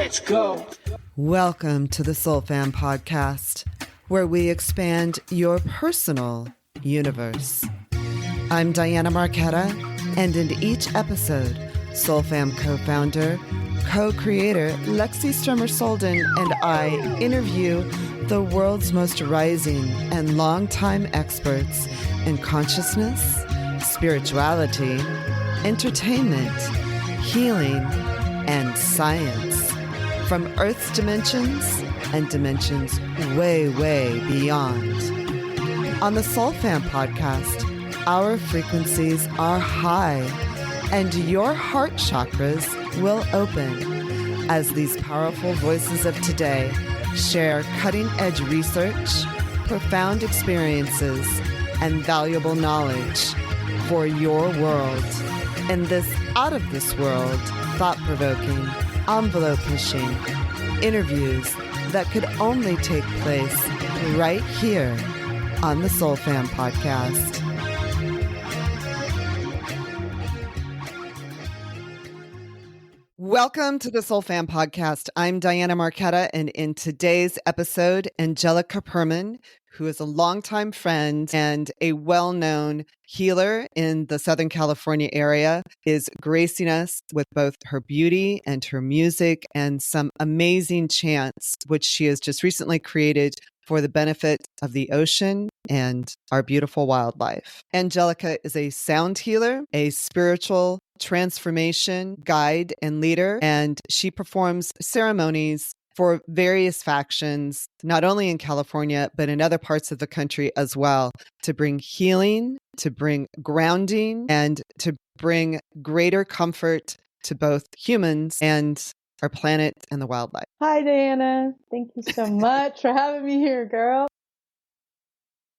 Let's go. Welcome to the SOULFAM Podcast, where we expand your personal universe. I'm Diana Marquetta, and in each episode, SOULFAM co-founder, co-creator Lexi Strummer-Solden and I interview the world's most rising and longtime experts in consciousness, spirituality, entertainment, healing, and science. From Earth's dimensions and dimensions way, way beyond. On the SOULFAM Podcast, our frequencies are high and your heart chakras will open as these powerful voices of today share cutting-edge research, profound experiences, and valuable knowledge for your world in this out-of-this-world, thought-provoking, envelope-pushing interviews that could only take place right here on the SOULFAM Podcast. Welcome to the SOULFAM Podcast. I'm Diana Marquetta, and in today's episode, Angelica Perman, who is a longtime friend and a well-known healer in the Southern California area, is gracing us with both her beauty and her music and some amazing chants, which she has just recently created for the benefit of the ocean and our beautiful wildlife. Angelica is a sound healer, a spiritual transformation guide and leader, and she performs ceremonies for various factions, not only in California, but in other parts of the country as well, to bring healing, to bring grounding, and to bring greater comfort to both humans and our planet and the wildlife. Hi, Diana. Thank you so much for having me here, girl.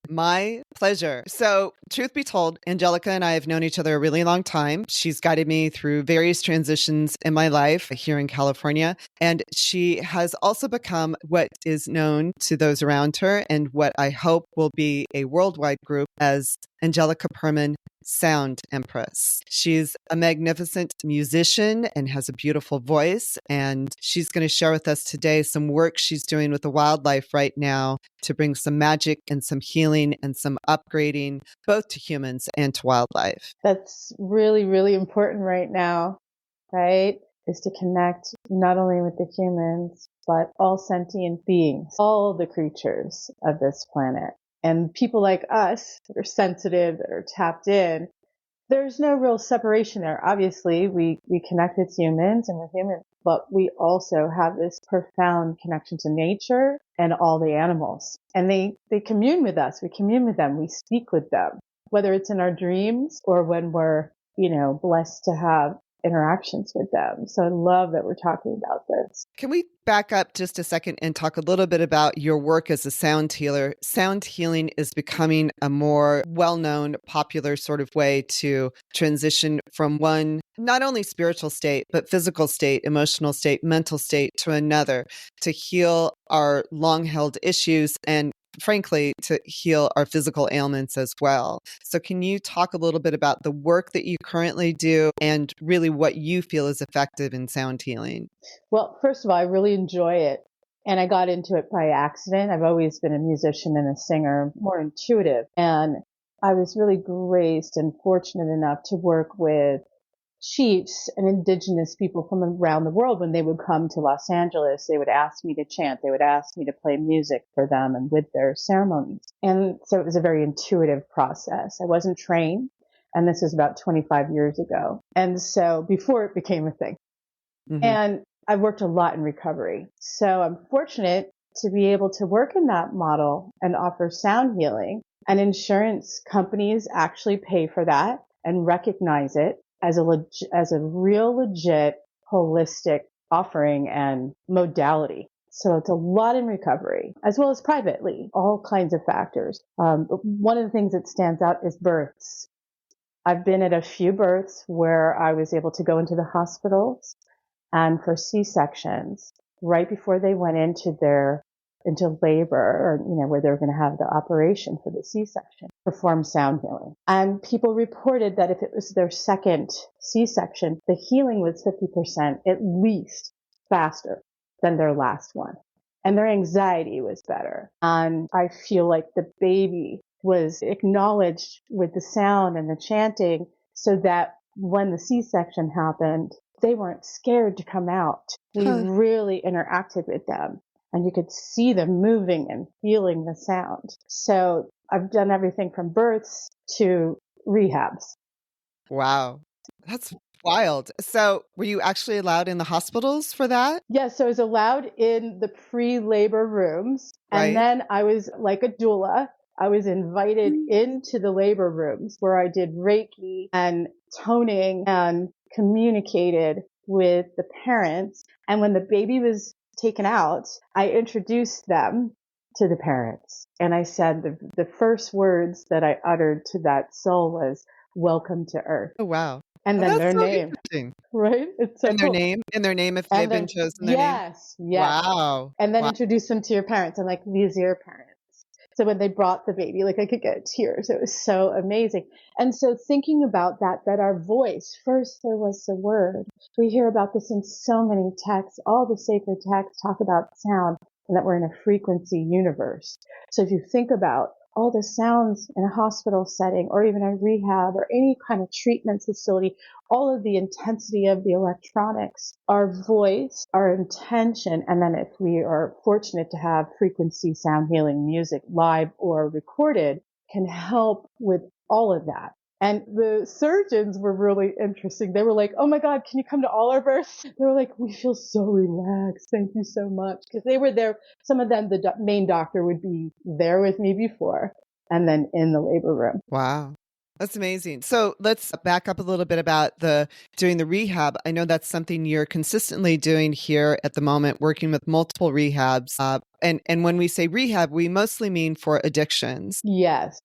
My pleasure. So, truth be told, Angelica and I have known each other a really long time. She's guided me through various transitions in my life here in California. And she has also become what is known to those around her and what I hope will be a worldwide group as Angelica Perman, Sound Empress. She's a magnificent musician and has a beautiful voice. And she's going to share with us today some work she's doing with the wildlife right now to bring some magic and some healing and some upgrading both to humans and to wildlife. That's really, really important right now, right? Is to connect not only with the humans, but all sentient beings, all the creatures of this planet. And people like us that are sensitive, that are tapped in, there's no real separation there. Obviously, we connect with humans and we're human, but we also have this profound connection to nature and all the animals. And they commune with us. We commune with them. We speak with them, whether it's in our dreams or when we're, blessed to have interactions with them. So I love that we're talking about this. Can we back up just a second and talk a little bit about your work as a sound healer? Sound healing is becoming a more well-known, popular sort of way to transition from one, not only spiritual state, but physical state, emotional state, mental state to another, to heal our long-held issues and frankly, to heal our physical ailments as well. So can you talk a little bit about the work that you currently do and really what you feel is effective in sound healing? Well, first of all, I really enjoy it. And I got into it by accident. I've always been a musician and a singer, more intuitive. And I was really graced and fortunate enough to work with chiefs and indigenous people from around the world. When they would come to Los Angeles, they would ask me to chant. They would ask me to play music for them and with their ceremonies. And so it was a very intuitive process. I wasn't trained, and this is about 25 years ago. And so before it became a thing. Mm-hmm. And I've worked a lot in recovery. So I'm fortunate to be able to work in that model and offer sound healing. And insurance companies actually pay for that and recognize it as a real legit holistic offering and modality. So it's a lot in recovery, as well as privately, all kinds of factors. But one of the things that stands out is births. I've been at a few births where I was able to go into the hospitals and for C-sections right before they went into labor, or, where they were going to have the operation for the C-section, perform sound healing. And people reported that if it was their second C-section, the healing was 50% at least faster than their last one. And their anxiety was better. And I feel like the baby was acknowledged with the sound and the chanting so that when the C-section happened, they weren't scared to come out. We Huh. really interacted with them and you could see them moving and feeling the sound. So I've done everything from births to rehabs. Wow. That's wild. So were you actually allowed in the hospitals for that? Yes, so I was allowed in the pre-labor rooms. And Right. then I was like a doula. I was invited into the labor rooms where I did Reiki and toning and communicated with the parents. And when the baby was taken out, I introduced them to the parents. And I said the first words that I uttered to that soul was, "Welcome to Earth." Oh, wow. And Oh, then that's their so name, interesting. right? It's so And their cool. name? And their name if they've And been then, chosen their name? yes. Wow. And then Wow. introduce them to your parents. And like, these are your parents. So when they brought the baby, like I could get tears. It was so amazing. And so thinking about that our voice, first there was the word. We hear about this in so many texts. All the sacred texts talk about sound and that we're in a frequency universe. So if you think about all the sounds in a hospital setting or even a rehab or any kind of treatment facility, all of the intensity of the electronics, our voice, our intention, and then if we are fortunate to have frequency sound healing music live or recorded, can help with all of that. And the surgeons were really interesting. They were like, "Oh my God, can you come to all our births?" They were like, "We feel so relaxed. Thank you so much." Because they were there. Some of them, the main doctor would be there with me before and then in the labor room. Wow. That's amazing. So let's back up a little bit about doing the rehab. I know that's something you're consistently doing here at the moment, working with multiple rehabs. And when we say rehab, we mostly mean for addictions. Yes.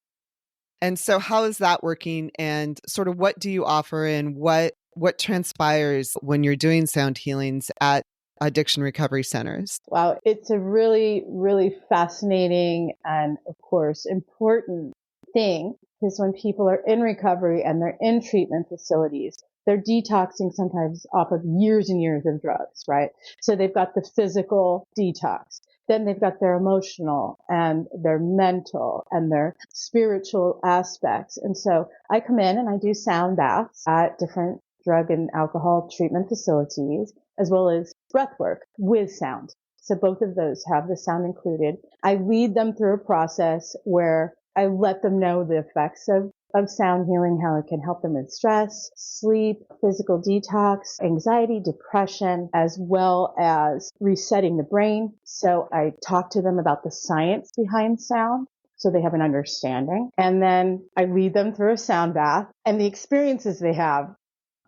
And so how is that working and sort of what do you offer and what transpires when you're doing sound healings at addiction recovery centers? Wow. It's a really, really fascinating and of course important thing because when people are in recovery and they're in treatment facilities, they're detoxing sometimes off of years and years of drugs, right? So they've got the physical detox. Then they've got their emotional and their mental and their spiritual aspects. And so I come in and I do sound baths at different drug and alcohol treatment facilities, as well as breath work with sound. So both of those have the sound included. I lead them through a process where I let them know the effects of sound healing, how it can help them with stress, sleep, physical detox, anxiety, depression, as well as resetting the brain. So I talk to them about the science behind sound so they have an understanding. And then I lead them through a sound bath and the experiences they have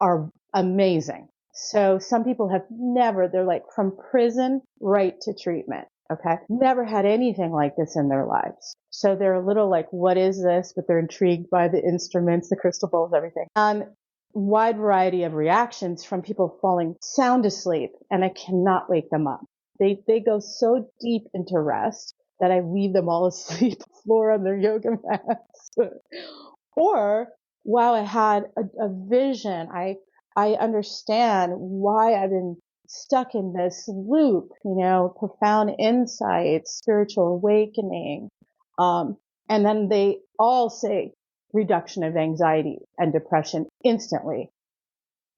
are amazing. So some people have they're like from prison right to treatment. Okay. Never had anything like this in their lives. So they're a little like, what is this? But they're intrigued by the instruments, the crystal bowls, everything. Wide variety of reactions from people falling sound asleep and I cannot wake them up. They go so deep into rest that I leave them all asleep on the floor on their yoga mats. Or wow, I had a vision. I understand why I've been stuck in this loop, profound insight, spiritual awakening. And then they all say reduction of anxiety and depression instantly,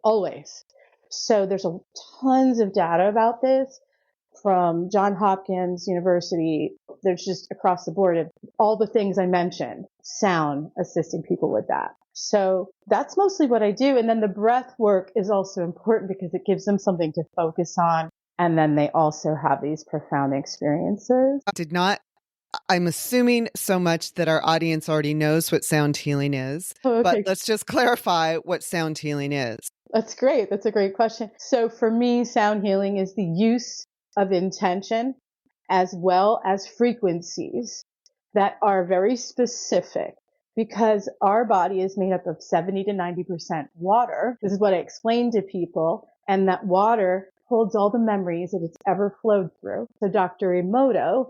always. So there's tons of data about this from Johns Hopkins University. There's just across the board of all the things I mentioned, sound assisting people with that. So that's mostly what I do. And then the breath work is also important because it gives them something to focus on. And then they also have these profound experiences. I'm assuming so much that our audience already knows what sound healing is, Oh, but okay. let's just clarify what sound healing is. That's great. That's a great question. So for me, sound healing is the use of intention as well as frequencies that are very specific because our body is made up of 70 to 90% water. This is what I explain to people. And that water holds all the memories that it's ever flowed through. So Dr. Emoto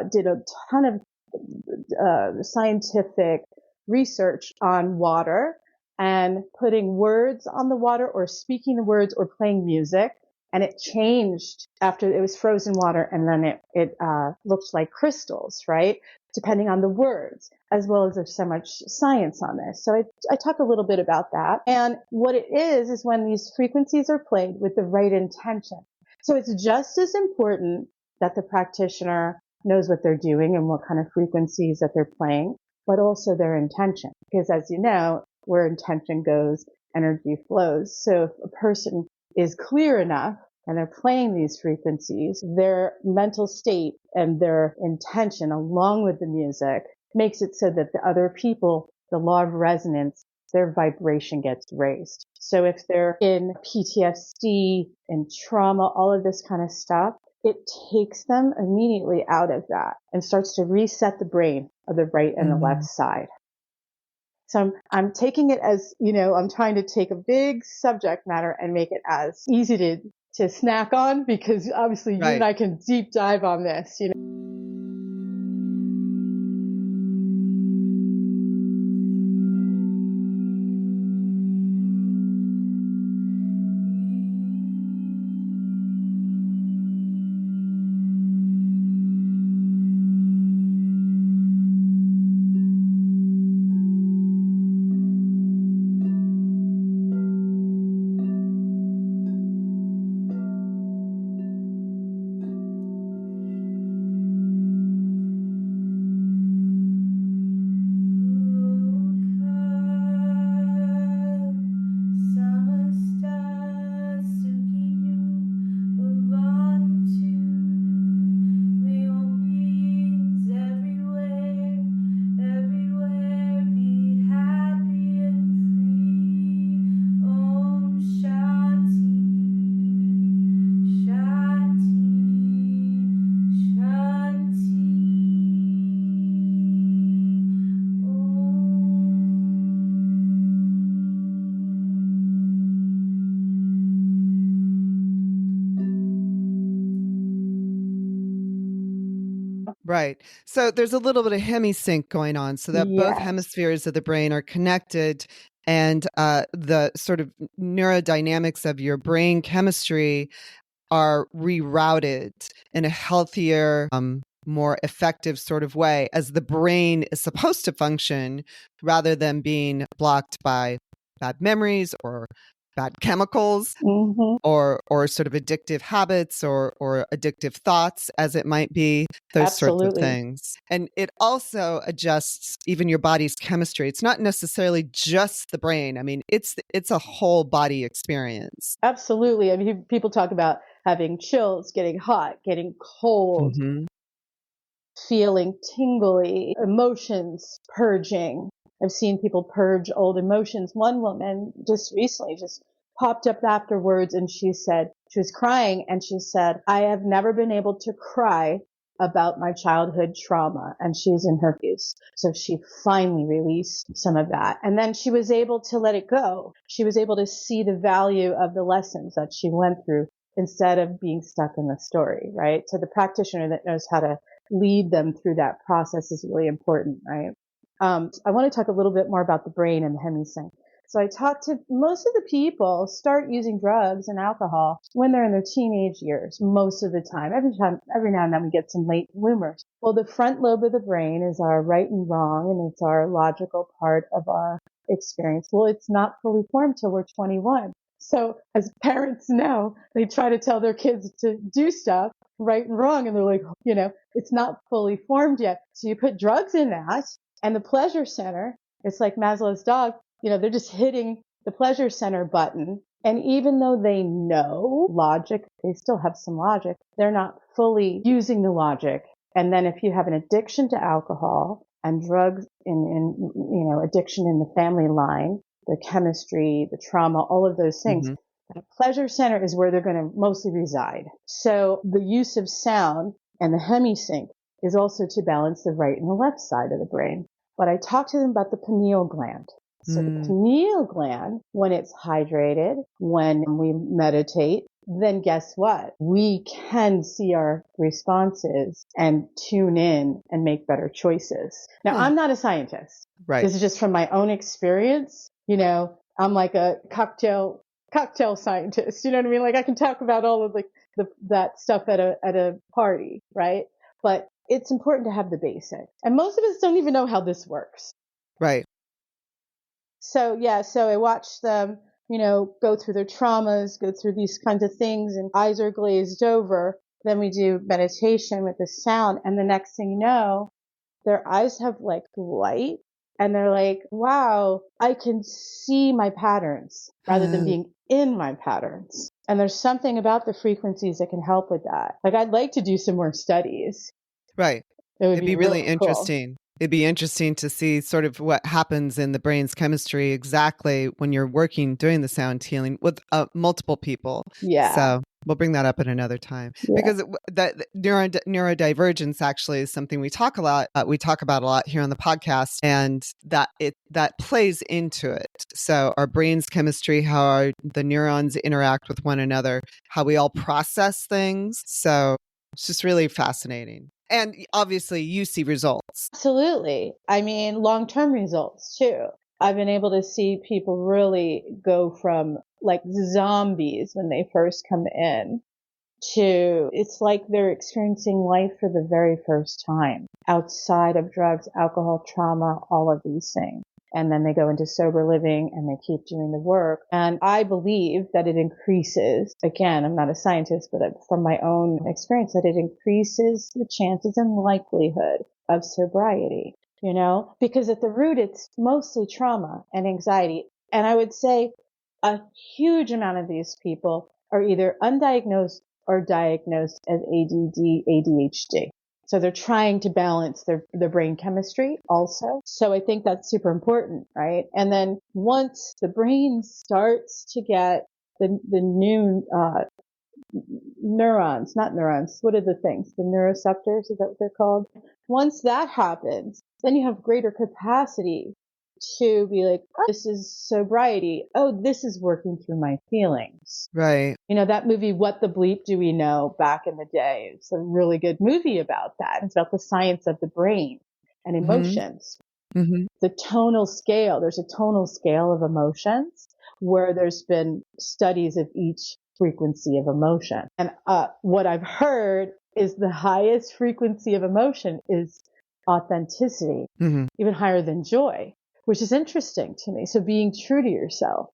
did a ton of scientific research on water and putting words on the water or speaking the words or playing music and it changed after it was frozen water, and then it looked like crystals, right? Depending on the words, as well as there's so much science on this. So I talk a little bit about that. And what it is when these frequencies are played with the right intention. So it's just as important that the practitioner knows what they're doing and what kind of frequencies that they're playing, but also their intention. Because as you know, where intention goes, energy flows. So if a person is clear enough and they're playing these frequencies, their mental state and their intention along with the music makes it so that the other people, the law of resonance, their vibration gets raised. So if they're in PTSD and trauma, all of this kind of stuff, it takes them immediately out of that and starts to reset the brain of the right and the left side. So I'm taking it as, I'm trying to take a big subject matter and make it as easy to snack on, because obviously you and I can deep dive on this, Right. So there's a little bit of hemisync going on, so that both hemispheres of the brain are connected, and the sort of neurodynamics of your brain chemistry are rerouted in a healthier, more effective sort of way, as the brain is supposed to function, rather than being blocked by bad memories or bad chemicals, or sort of addictive habits or addictive thoughts, as it might be, those sorts of things. And it also adjusts even your body's chemistry. It's not necessarily just the brain. I mean, it's a whole body experience. Absolutely. I mean, people talk about having chills, getting hot, getting cold, feeling tingly, emotions purging. I've seen people purge old emotions. One woman just recently just popped up afterwards, and she said, she was crying, and she said, I have never been able to cry about my childhood trauma. And she's in her 50s. So she finally released some of that. And then she was able to let it go. She was able to see the value of the lessons that she went through instead of being stuck in the story, right? So the practitioner that knows how to lead them through that process is really important, right? I want to talk a little bit more about the brain and the hemisync. So I talked to most of the people start using drugs and alcohol when they're in their teenage years, most of the time. Every now and then we get some late bloomers. Well, the front lobe of the brain is our right and wrong, and it's our logical part of our experience. Well, it's not fully formed till we're 21. So as parents know, they try to tell their kids to do stuff right and wrong, and they're like, it's not fully formed yet. So you put drugs in that, and the pleasure center, it's like Maslow's dog, they're just hitting the pleasure center button. And even though they know logic, they still have some logic. They're not fully using the logic. And then if you have an addiction to alcohol and drugs in addiction in the family line, the chemistry, the trauma, all of those things, the pleasure center is where they're going to mostly reside. So the use of sound and the hemisync is also to balance the right and the left side of the brain. But I talked to them about the pineal gland. So the pineal gland, when it's hydrated, when we meditate, then guess what? We can see our responses and tune in and make better choices. Now, I'm not a scientist. Right. This is just from my own experience. I'm like a cocktail cocktail scientist. You know what I mean? Like I can talk about all of that stuff at a party, right? But it's important to have the basics. And most of us don't even know how this works. Right. So I watch them, go through their traumas, go through these kinds of things, and eyes are glazed over. Then we do meditation with the sound. And the next thing you know, their eyes have like light. And they're like, wow, I can see my patterns rather than being in my patterns. And there's something about the frequencies that can help with that. Like I'd like to do some more studies. Right. It would It'd be really interesting. It'd be interesting to see sort of what happens in the brain's chemistry exactly when you're doing the sound healing with multiple people. Yeah. So we'll bring that up at another time because that neurodivergence actually is something we talk about a lot here on the podcast, and that plays into it. So our brain's chemistry, how the neurons interact with one another, how we all process things. So it's just really fascinating. And obviously you see results. Absolutely. I mean, long-term results too. I've been able to see people really go from like zombies when they first come in to it's like they're experiencing life for the very first time outside of drugs, alcohol, trauma, all of these things. And then they go into sober living and they keep doing the work. And I believe that it increases, again, I'm not a scientist, but from my own experience, that it increases the chances and likelihood of sobriety, because at the root, it's mostly trauma and anxiety. And I would say a huge amount of these people are either undiagnosed or diagnosed as ADD, ADHD. So they're trying to balance their brain chemistry also. So I think that's super important, right? And then once the brain starts to get the new neurons, not neurons, what are the things? The neuroceptors, is that what they're called? Once that happens, then you have greater capacity to be like, oh, this is sobriety. Oh, this is working through my feelings. Right. That movie, What the Bleep Do We Know, back in the day. It's a really good movie about that. It's about the science of the brain and emotions. Mm-hmm. The tonal scale, there's a tonal scale of emotions where there's been studies of each frequency of emotion. And what I've heard is the highest frequency of emotion is authenticity, even higher than joy, which is interesting to me. So being true to yourself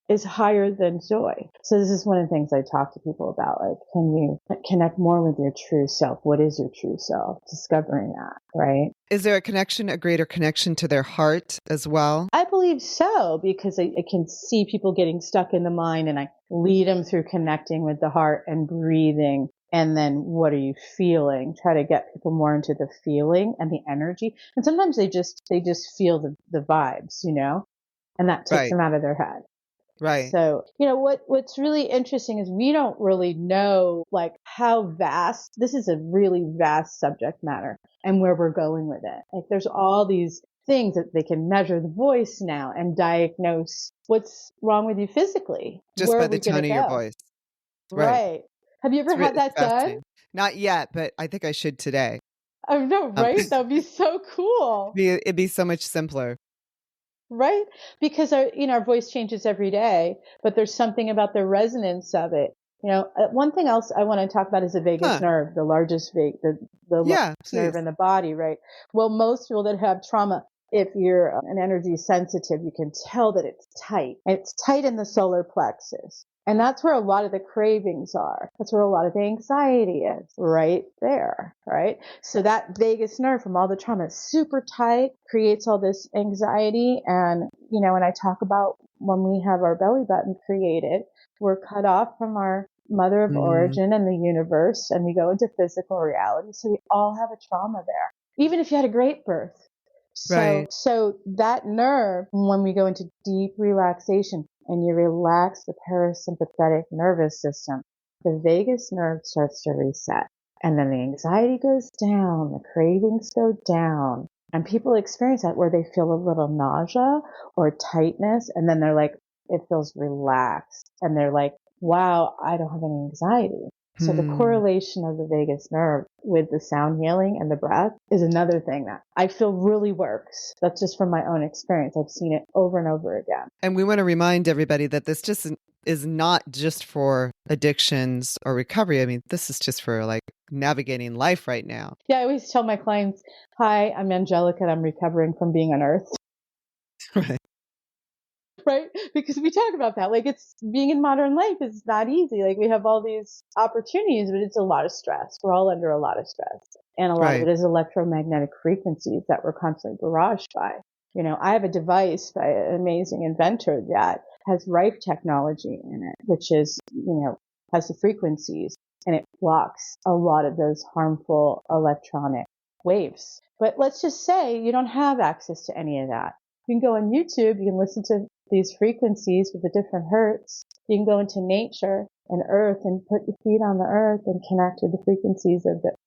is higher than joy. So this is one of the things I talk to people about. Like, can you connect more with your true self? What is your true self? Discovering that, right? Is there a greater connection to their heart as well? I believe so, because I can see people getting stuck in the mind and I lead them through connecting with the heart and breathing. And then what are you feeling? Try to get people more into the feeling and the energy. And sometimes they just feel the vibes, and that takes them out of their head. Right. So, what's really interesting is we don't really know like how vast, this is a really vast subject matter and where we're going with it. Like there's all these things that they can measure the voice now and diagnose what's wrong with you physically. Just by the tone of your voice. Right. Have you ever had that done? Not yet, but I think I should today. I know, right? That would be so cool. It'd be so much simpler. Right? Because our voice changes every day, but there's something about the resonance of it. One thing else I want to talk about is the vagus nerve, the largest the largest nerve in the body, right? Well, most people that have trauma, if you're an energy sensitive, you can tell that it's tight. It's tight in the solar plexus. And that's where a lot of the cravings are. That's where a lot of the anxiety is, right there, right? So that vagus nerve from all the trauma is super tight, creates all this anxiety. And, when I talk about when we have our belly button created, we're cut off from our mother of origin and the universe, and we go into physical reality. So we all have a trauma there, even if you had a great birth. So that nerve, when we go into deep relaxation, and you relax the parasympathetic nervous system, the vagus nerve starts to reset. And then the anxiety goes down, the cravings go down. And people experience that where they feel a little nausea or tightness. And then they're like, it feels relaxed. And they're like, wow, I don't have any anxiety. So the Hmm. correlation of the vagus nerve with the sound healing and the breath is another thing that I feel really works. That's just from my own experience. I've seen it over and over again. And we want to remind everybody that this just is not just for addictions or recovery. I mean, this is just for like navigating life right now. Yeah, I always tell my clients, hi, I'm Angelica and I'm recovering from being on Earth. Right. Right? Because we talk about that. Like, it's being in modern life is not easy. Like, we have all these opportunities, but it's a lot of stress. We're all under a lot of stress. And a lot of Right. it is electromagnetic frequencies that we're constantly barraged by. You know, I have a device by an amazing inventor that has Rife technology in it, which is, has the frequencies, and it blocks a lot of those harmful electronic waves. But let's just say you don't have access to any of that. You can go on YouTube, you can listen to these frequencies with the different hertz. You can go into nature and earth and put your feet on the earth and connect with the frequencies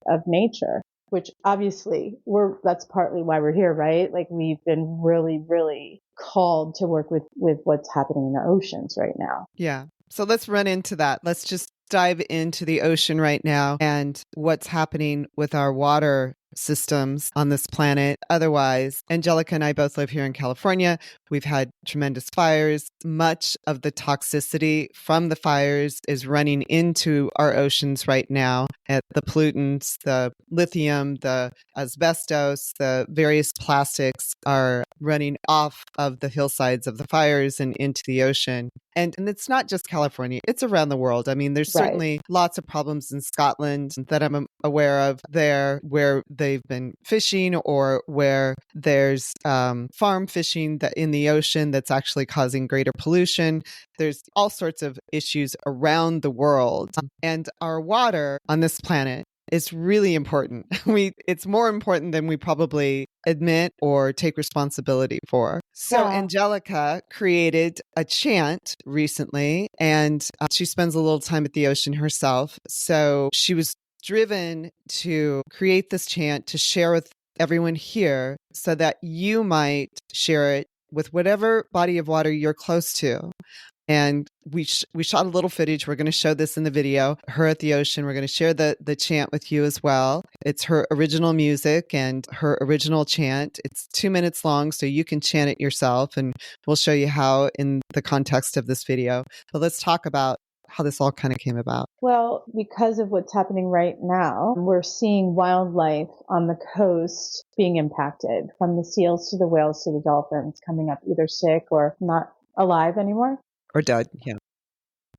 of nature, which obviously that's partly why we're here, right? Like, we've been really, really called to work with what's happening in the oceans right now. Yeah. So let's run into that. Let's just dive into the ocean right now and what's happening with our water systems on this planet. Otherwise, Angelica and I both live here in California. We've had tremendous fires. Much of the toxicity from the fires is running into our oceans right now. And the pollutants, the lithium, the asbestos, the various plastics are running off of the hillsides of the fires and into the ocean. And it's not just California, it's around the world. I mean, there's certainly lots of problems in Scotland that I'm aware of there where they've been fishing or where there's farm fishing that in the ocean that's actually causing greater pollution. There's all sorts of issues around the world. And our water on this planet is really important. It's more important than we probably admit or take responsibility for. So Angelica created a chant recently, and she spends a little time at the ocean herself. So she was driven to create this chant to share with everyone here so that you might share it with whatever body of water you're close to. And we shot a little footage. We're going to show this in the video, her at the ocean. We're going to share the chant with you as well. It's her original music and her original chant. It's 2 minutes long, so you can chant it yourself. And we'll show you how in the context of this video. But let's talk about how this all kind of came about. Well, because of what's happening right now, we're seeing wildlife on the coast being impacted, from the seals to the whales to the dolphins, coming up either sick or not alive anymore. Or dead, yeah.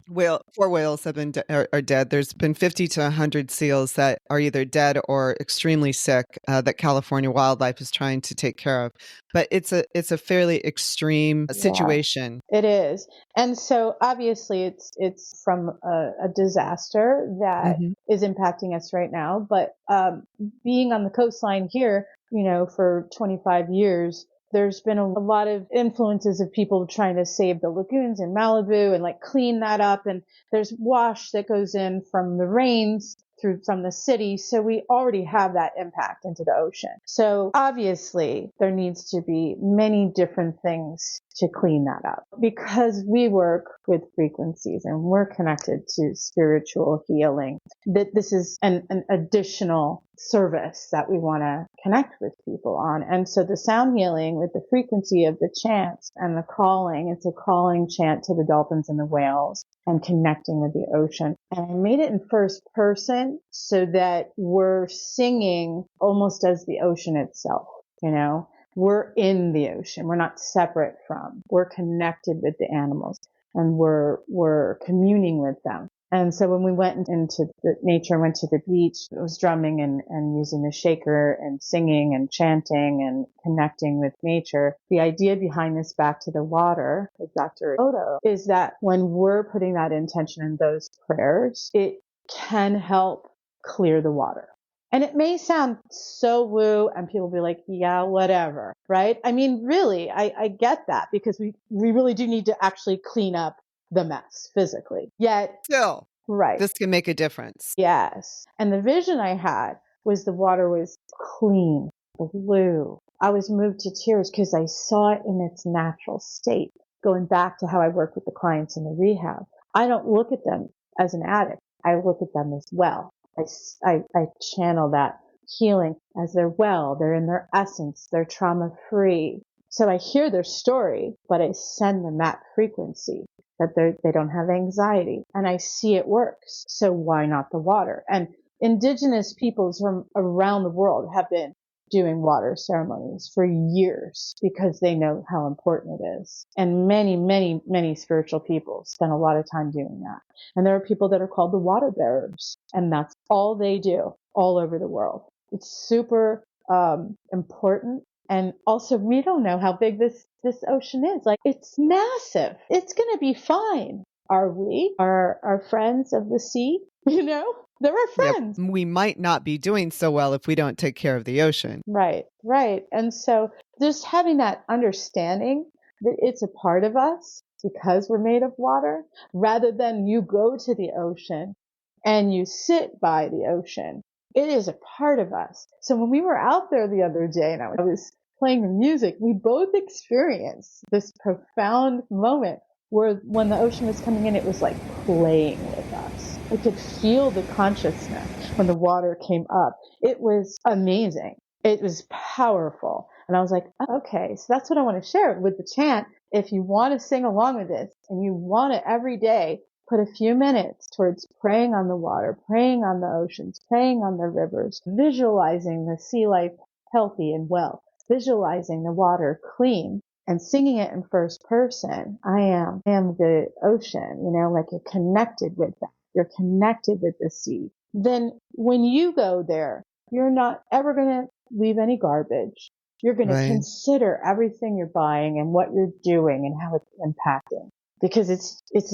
4 whales have been are dead. There's been 50 to 100 seals that are either dead or extremely sick that California wildlife is trying to take care of. But it's a fairly extreme situation. It is. And so obviously it's from a disaster that is impacting us right now. But being on the coastline here, for 25 years, there's been a lot of influences of people trying to save the lagoons in Malibu and like clean that up. And there's wash that goes in from the rains from the city. So we already have that impact into the ocean. So obviously there needs to be many different things to clean that up, because we work with frequencies and we're connected to spiritual healing. That this is an additional service that we want to connect with people on. And so the sound healing with the frequency of the chants and the calling, it's a calling chant to the dolphins and the whales and connecting with the ocean. And I made it in first person so that we're singing almost as the ocean itself, We're in the ocean. We're not separate from. We're connected with the animals, and we're communing with them. And so when we went into the nature, went to the beach, it was drumming and using the shaker and singing and chanting and connecting with nature. The idea behind this back to the water with Dr. Odo is that when we're putting that intention in those prayers, it can help clear the water. And it may sound so woo, and people be like, yeah, whatever, right? I mean, really, I get that, because we really do need to actually clean up the mess physically. Yet, Still, right. This can make a difference. Yes. And the vision I had was the water was clean, blue. I was moved to tears because I saw it in its natural state. Going back to how I work with the clients in the rehab, I don't look at them as an addict. I look at them as well. I channel that healing as they're well, they're in their essence, they're trauma free. So I hear their story, but I send them that frequency that they don't have anxiety, and I see it works. So why not the water? And indigenous peoples from around the world have been doing water ceremonies for years because they know how important it is. And many, many, many spiritual people spend a lot of time doing that. And there are people that are called the water bearers, and that's all they do all over the world. It's super important. And also, we don't know how big this ocean is. Like, it's massive. It's going to be fine. Are we? Are our friends of the sea? You know, they're our friends. Yep. We might not be doing so well if we don't take care of the ocean. Right, right. And so just having that understanding that it's a part of us because we're made of water, rather than you go to the ocean and you sit by the ocean. It is a part of us. So when we were out there the other day and I was playing the music, we both experienced this profound moment where when the ocean was coming in, it was like playing with us. I could feel the consciousness when the water came up. It was amazing. It was powerful. And I was like, okay, so that's what I want to share with the chant. If you want to sing along with this and you want to every day put a few minutes towards praying on the water, praying on the oceans, praying on the rivers, visualizing the sea life healthy and well, visualizing the water clean, and singing it in first person. I am the ocean, you know, like you're connected with that. You're connected with the sea. Then when you go there, you're not ever going to leave any garbage. You're going to consider everything you're buying and what you're doing and how it's impacting, because it's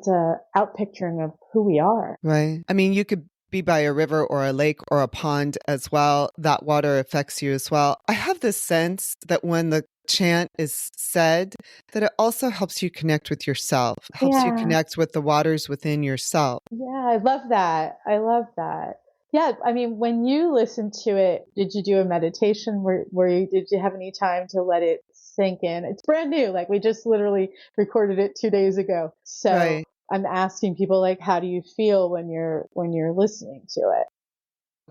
a outpicturing of who we are. Right. I mean, you could be by a river or a lake or a pond as well. That water affects you as well. I have this sense that when the chant is said, that it also helps you connect with yourself, helps you connect with the waters within yourself. Yeah, I love that. I love that. Yeah, I mean, when you listen to it, did you do a meditation did you have any time to let it sink in? It's brand new. Like, we just literally recorded it 2 days ago. So I'm asking people, like, how do you feel when you're listening to it?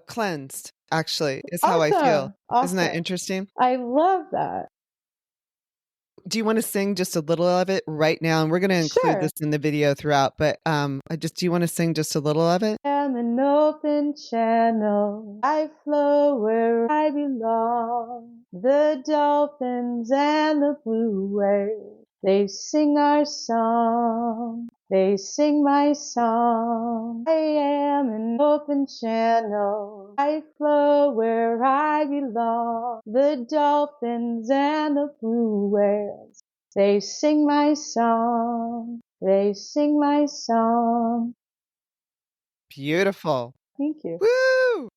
Cleansed, actually, is how I feel. Awesome. Isn't that interesting? I love that. Do you want to sing just a little of it right now? And we're going to include this in the video throughout, but do you want to sing just a little of it? I'm an open channel. I flow where I belong. The dolphins and the blue whales, they sing our song. They sing my song. I am an open channel. I flow where I belong. The dolphins and the blue whales, they sing my song. They sing my song. Beautiful. Thank you. Woo!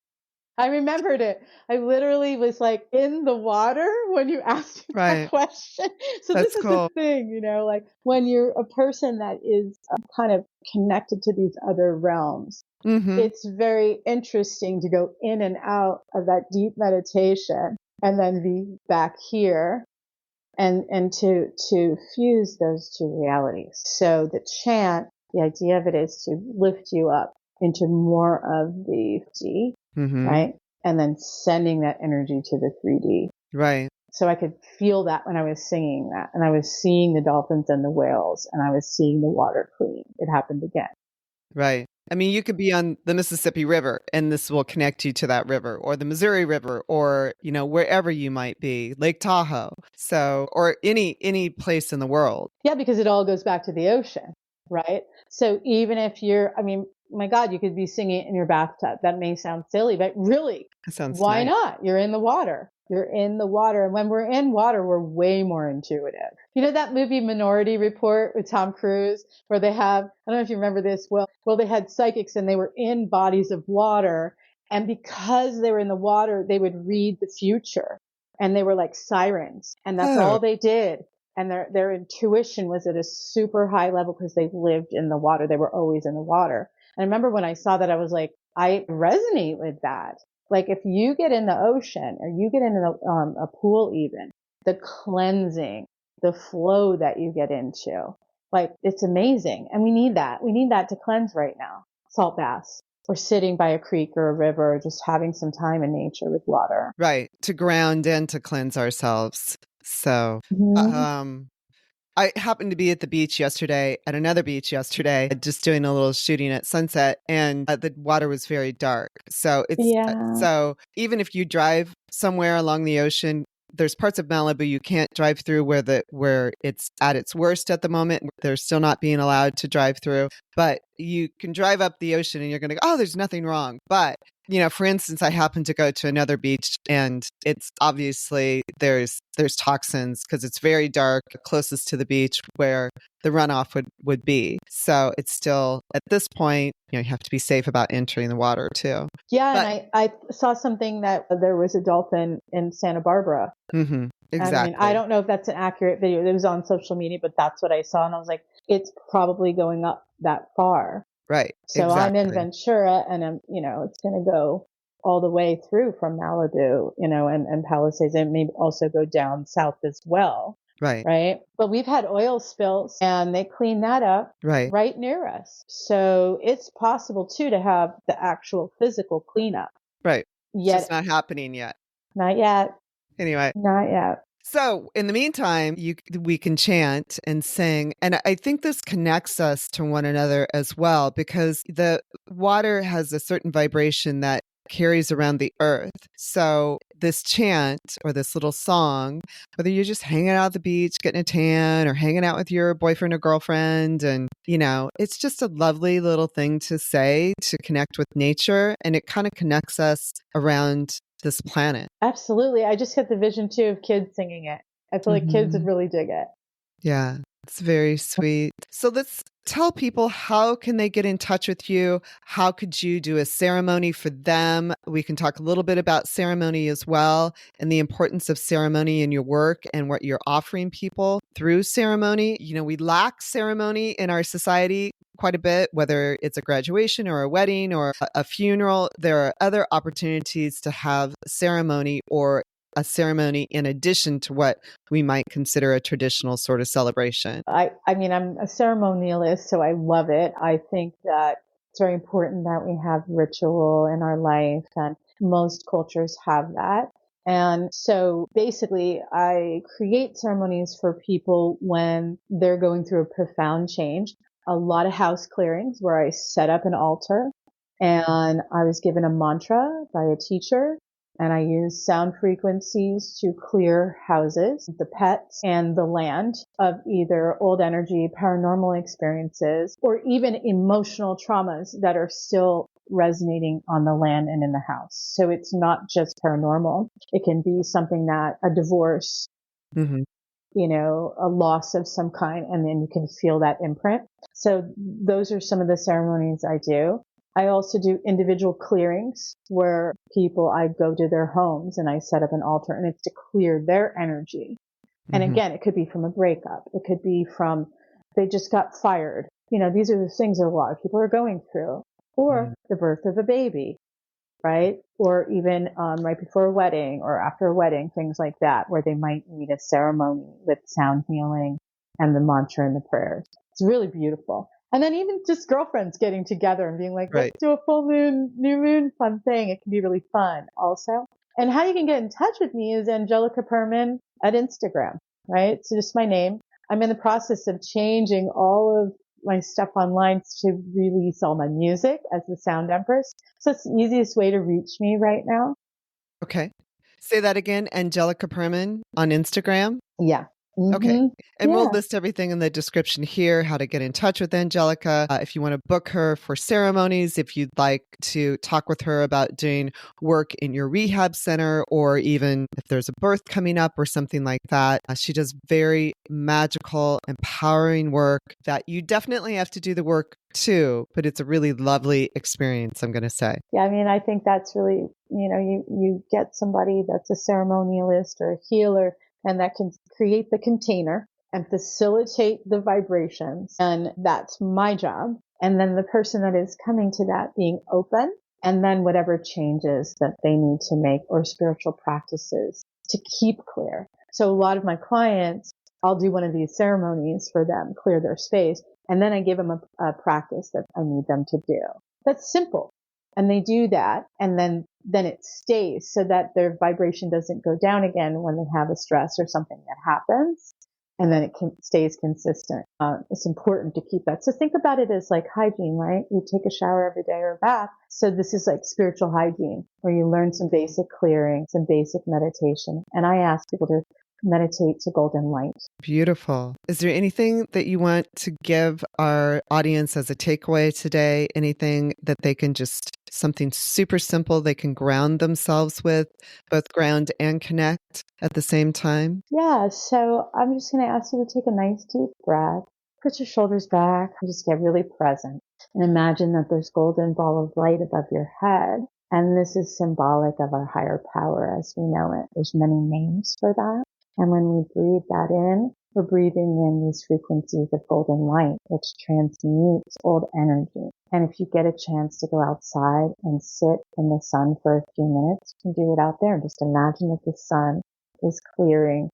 I remembered it. I literally was like in the water when you asked me that question. So That's this is cool. the thing, you know, like when you're a person that is kind of connected to these other realms, it's very interesting to go in and out of that deep meditation and then be back here and to fuse those two realities. So the chant, the idea of it is to lift you up into more of the 3D, right? And then sending that energy to the 3D. Right. So I could feel that when I was singing that, and I was seeing the dolphins and the whales, and I was seeing the water clean. It happened again. Right. I mean, you could be on the Mississippi River and this will connect you to that river, or the Missouri River, or, you know, wherever you might be, Lake Tahoe. So, or any place in the world. Yeah, because it all goes back to the ocean, right? So even if I mean, my God, you could be singing it in your bathtub. That may sound silly, but really, why not? You're in the water. You're in the water. And when we're in water, we're way more intuitive. You know that movie Minority Report with Tom Cruise, where they have, I don't know if you remember this, well, they had psychics and they were in bodies of water. And because they were in the water, they would read the future. And they were like sirens. And that's all they did. And their intuition was at a super high level because they lived in the water. They were always in the water. And I remember when I saw that, I was like, I resonate with that. Like if you get in the ocean or you get in a pool even, the cleansing, the flow that you get into, like it's amazing. And we need that. We need that to cleanse right now. salt baths or sitting by a creek or a river, or just having some time in nature with water. Right. To ground and to cleanse ourselves. So, Mhm. I happened to be at the beach yesterday, at another beach yesterday, just doing a little shooting at sunset, and the water was very dark. So Yeah. so even if you drive somewhere along the ocean, there's parts of Malibu you can't drive through where it's at its worst at the moment. They're still not being allowed to drive through, but you can drive up the ocean and you're going to go, oh, there's nothing wrong. But for instance, I happened to go to another beach and it's obviously there's toxins because it's very dark closest to the beach where the runoff would be. So it's still at this point, you have to be safe about entering the water too. Yeah. But And I saw something that there was a dolphin in Santa Barbara. I mean, I exactly. don't know if that's an accurate video. It was on social media, but that's what I saw. And I was like, it's probably going up that far. Right. So I'm in Exactly. Ventura and it's going to go all the way through from Malibu, and Palisades, and maybe also go down south as well. Right. Right. But we've had oil spills and they clean that up Right. right near us. So it's possible too to have the actual physical cleanup. Right. It's just Yet, not happening yet. not yet. Anyway. Not yet. So in the meantime, we can chant and sing. And I think this connects us to one another as well, because the water has a certain vibration that carries around the earth. So this chant or this little song, whether you're just hanging out at the beach, getting a tan, or hanging out with your boyfriend or girlfriend, and, it's just a lovely little thing to say to connect with nature. And it kind of connects us around this planet. Absolutely. I just get the vision too of kids singing it. I feel like kids would really dig it. Yeah, it's very sweet. So let's tell people, how can they get in touch with you? How could you do a ceremony for them? We can talk a little bit about ceremony as well and the importance of ceremony in your work and what you're offering people through ceremony. We lack ceremony in our society quite a bit, whether it's a graduation or a wedding or a funeral. There are other opportunities to have ceremony or a ceremony in addition to what we might consider a traditional sort of celebration. I mean, I'm a ceremonialist, so I love it. I think that it's very important that we have ritual in our life, and most cultures have that. And so basically, I create ceremonies for people when they're going through a profound change. A lot of house clearings where I set up an altar and I was given a mantra by a teacher. And I use sound frequencies to clear houses, the pets, and the land of either old energy, paranormal experiences, or even emotional traumas that are still resonating on the land and in the house. So it's not just paranormal. It can be something that a divorce, Mm-hmm. A loss of some kind, and then you can feel that imprint. So those are some of the ceremonies I do. I also do individual clearings where I go to their homes and I set up an altar, and it's to clear their energy. And Mm-hmm. again, it could be from a breakup. It could be from they just got fired. These are the things that a lot of people are going through, or the birth of a baby, right? Or even right before a wedding or after a wedding, things like that, where they might need a ceremony with sound healing and the mantra and the prayers. It's really beautiful. And then even just girlfriends getting together and being like, Right. let's do a full moon, new moon fun thing. It can be really fun also. And how you can get in touch with me is Angelica Perman at Instagram, right? So just my name. I'm in the process of changing all of my stuff online to release all my music as the Sound Empress. So it's the easiest way to reach me right now. Okay. Say that again. Angelica Perman on Instagram. Yeah. Okay. Mm-hmm. And we'll Yeah. list everything in the description here, how to get in touch with Angelica. If you want to book her for ceremonies, if you'd like to talk with her about doing work in your rehab center, or even if there's a birth coming up or something like that. She does very magical, empowering work that you definitely have to do the work too, but it's a really lovely experience, I'm going to say. Yeah. I mean, I think that's really, you get somebody that's a ceremonialist or a healer, and that can create the container and facilitate the vibrations. And that's my job. And then the person that is coming to that being open, and then whatever changes that they need to make or spiritual practices to keep clear. So a lot of my clients, I'll do one of these ceremonies for them, clear their space. And then I give them a practice that I need them to do. That's simple. And they do that, and then it stays so that their vibration doesn't go down again when they have a stress or something that happens. And then it stays consistent. It's important to keep that. So think about it as like hygiene, right? You take a shower every day or a bath. So this is like spiritual hygiene, where you learn some basic clearing, some basic meditation. And I ask people to meditate to golden light. Beautiful. Is there anything that you want to give our audience as a takeaway today? Anything that they can something super simple they can ground themselves with, both ground and connect at the same time? Yeah. So I'm just going to ask you to take a nice deep breath, put your shoulders back, and just get really present. And imagine that there's golden ball of light above your head. And this is symbolic of our higher power as we know it. There's many names for that. And when we breathe that in, we're breathing in these frequencies of golden light, which transmutes old energy. And if you get a chance to go outside and sit in the sun for a few minutes, you can do it out there and just imagine that the sun is clearing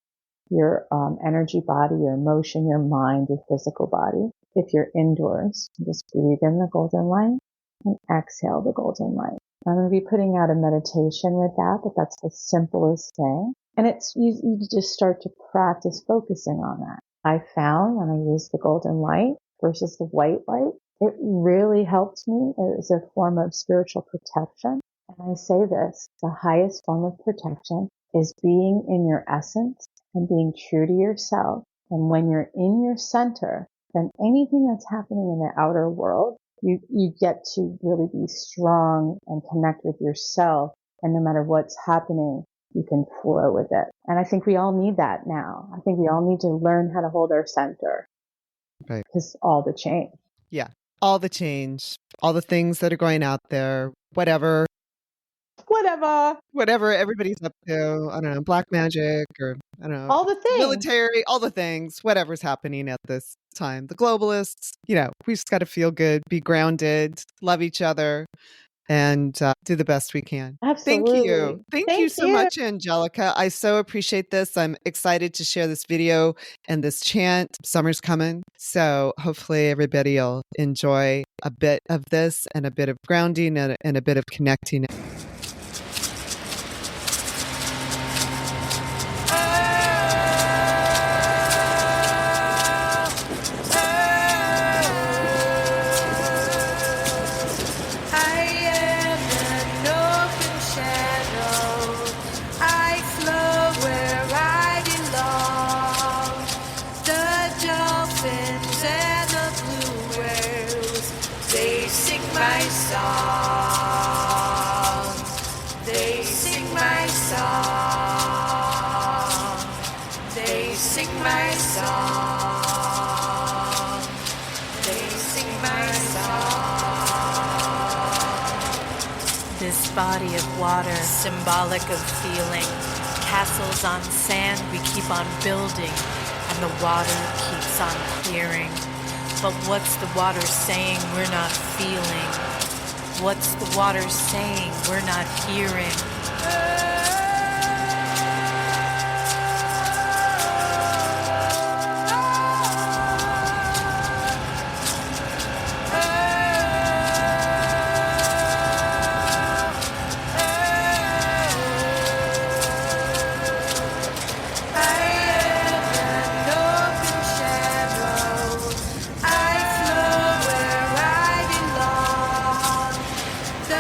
your energy body, your emotion, your mind, your physical body. If you're indoors, just breathe in the golden light and exhale the golden light. I'm going to be putting out a meditation with that, but that's the simplest thing. And it's you just start to practice focusing on that. I found when I use the golden light versus the white light, it really helped me as a form of spiritual protection. And I say this, the highest form of protection is being in your essence and being true to yourself. And when you're in your center, then anything that's happening in the outer world, you get to really be strong and connect with yourself. And no matter what's happening, you can flow with it. And I think we all need that now. I think we all need to learn how to hold our center. Right. Because all the change. Yeah. All the change, all the things that are going out there, whatever everybody's up to, I don't know, black magic or I don't know, all the things, military, all the things, whatever's happening at this time, the globalists, we just got to feel good, be grounded, love each other, and do the best we can. Absolutely. Thank you so much, Angelica. I so appreciate this. I'm excited to share this video and this chant. Summer's coming, so hopefully everybody will enjoy a bit of this and a bit of grounding and a bit of connecting. This body of water, symbolic of feeling, castles on sand we keep on building, and the water keeps on clearing. But what's the water saying we're not feeling? What's the water saying we're not hearing? The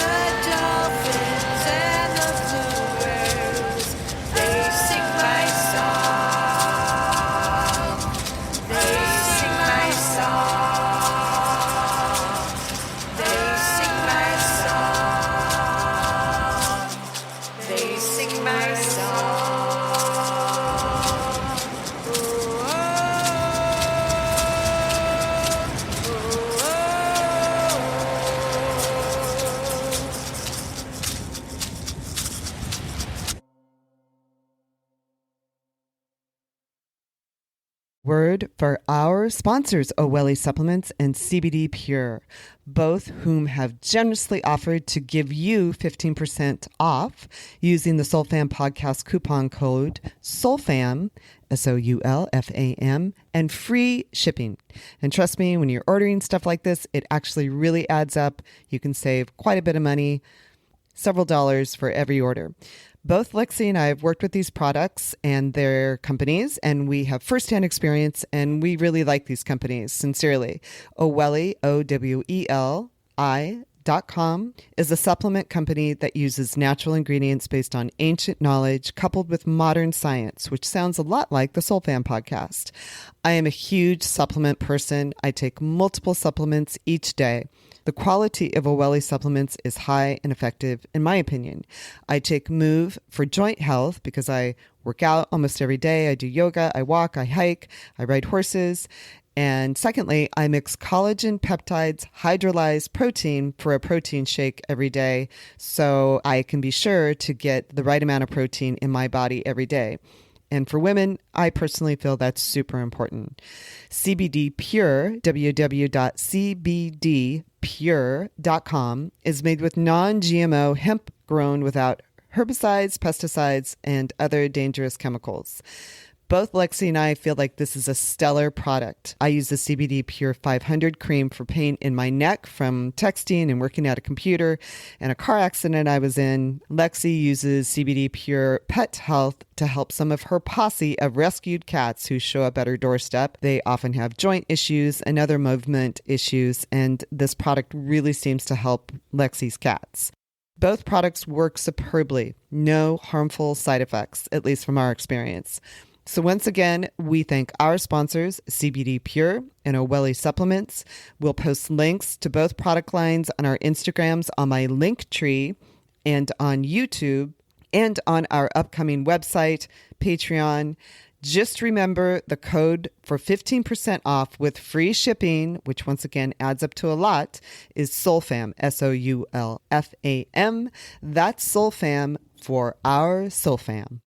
dolphins and the blue Word for our sponsors, O'Welly Supplements and CBD Pure, both whom have generously offered to give you 15% off using the SOULFAM podcast coupon code SOULFAM, SOULFAM, and free shipping. And trust me, when you're ordering stuff like this, it actually really adds up. You can save quite a bit of money, several dollars for every order. Both Lexi and I have worked with these products and their companies, and we have firsthand experience, and we really like these companies, sincerely. O'Welly, OWELI.com, is a supplement company that uses natural ingredients based on ancient knowledge coupled with modern science, which sounds a lot like the SOULFAM podcast. I am a huge supplement person. I take multiple supplements each day. The quality of O'Welly supplements is high and effective, in my opinion. I take Move for joint health because I work out almost every day. I do yoga, I walk, I hike, I ride horses. And secondly, I mix collagen, peptides, hydrolyzed protein for a protein shake every day so I can be sure to get the right amount of protein in my body every day. And for women, I personally feel that's super important. CBD Pure, www.cbdpure.com, is made with non-GMO hemp grown without herbicides, pesticides, and other dangerous chemicals. Both Lexi and I feel like this is a stellar product. I use the CBD Pure 500 cream for pain in my neck from texting and working at a computer and a car accident I was in. Lexi uses CBD Pure Pet Health to help some of her posse of rescued cats who show up at her doorstep. They often have joint issues and other movement issues, and this product really seems to help Lexi's cats. Both products work superbly. No harmful side effects, at least from our experience. So once again, we thank our sponsors, CBD Pure and O'Welly Supplements. We'll post links to both product lines on our Instagrams, on my link tree, and on YouTube, and on our upcoming website, Patreon. Just remember the code for 15% off with free shipping, which once again adds up to a lot, is SOULFAM, SOULFAM. That's SOULFAM for our SOULFAM.